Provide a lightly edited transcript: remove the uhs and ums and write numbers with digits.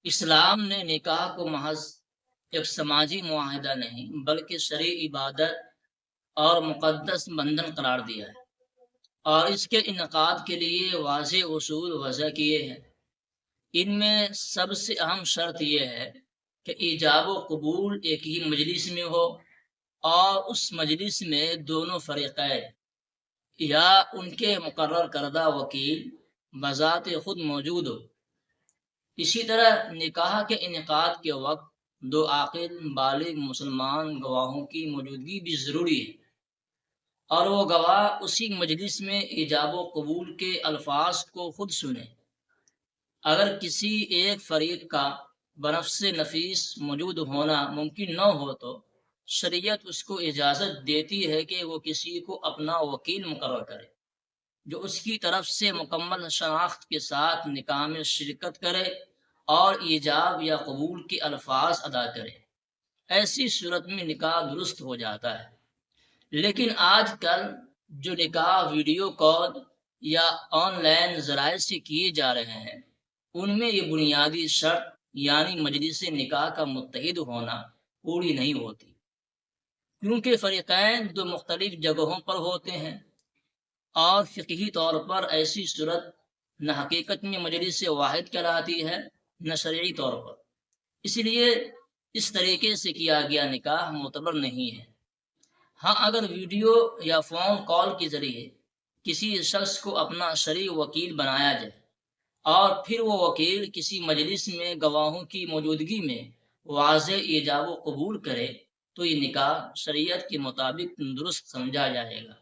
اسلام نے نکاح کو محض ایک سماجی معاہدہ نہیں بلکہ شرعی عبادت اور مقدس بندھن قرار دیا ہے، اور اس کے انعقاد کے لیے واضح اصول وضع کیے ہیں۔ ان میں سب سے اہم شرط یہ ہے کہ ایجاب و قبول ایک ہی مجلس میں ہو، اور اس مجلس میں دونوں فریقین یا ان کے مقرر کردہ وکیل بذات خود موجود ہو۔ اسی طرح نکاح کے انعقاد کے وقت دو عاقل بالغ مسلمان گواہوں کی موجودگی بھی ضروری ہے، اور وہ گواہ اسی مجلس میں ایجاب و قبول کے الفاظ کو خود سنیں۔ اگر کسی ایک فریق کا بنفس نفیس موجود ہونا ممکن نہ ہو تو شریعت اس کو اجازت دیتی ہے کہ وہ کسی کو اپنا وکیل مقرر کرے جو اس کی طرف سے مکمل شناخت کے ساتھ نکاح میں شرکت کرے اور ایجاب یا قبول کے الفاظ ادا کرے۔ ایسی صورت میں نکاح درست ہو جاتا ہے۔ لیکن آج کل جو نکاح ویڈیو کال یا آن لائن ذرائع سے کیے جا رہے ہیں، ان میں یہ بنیادی شرط یعنی مجلس نکاح کا متحد ہونا پوری نہیں ہوتی، کیونکہ فریقین دو مختلف جگہوں پر ہوتے ہیں، اور فقہی طور پر ایسی صورت نہ حقیقت میں مجلس واحد کہلاتی ہے نہ شرعی طور پر۔ اس لیے اس طریقے سے کیا گیا نکاح معتبر نہیں ہے۔ ہاں، اگر ویڈیو یا فون کال کے ذریعے کسی شخص کو اپنا شرعی وکیل بنایا جائے اور پھر وہ وکیل کسی مجلس میں گواہوں کی موجودگی میں واضح ایجاب و قبول کرے تو یہ نکاح شریعت کے مطابق درست سمجھا جائے گا۔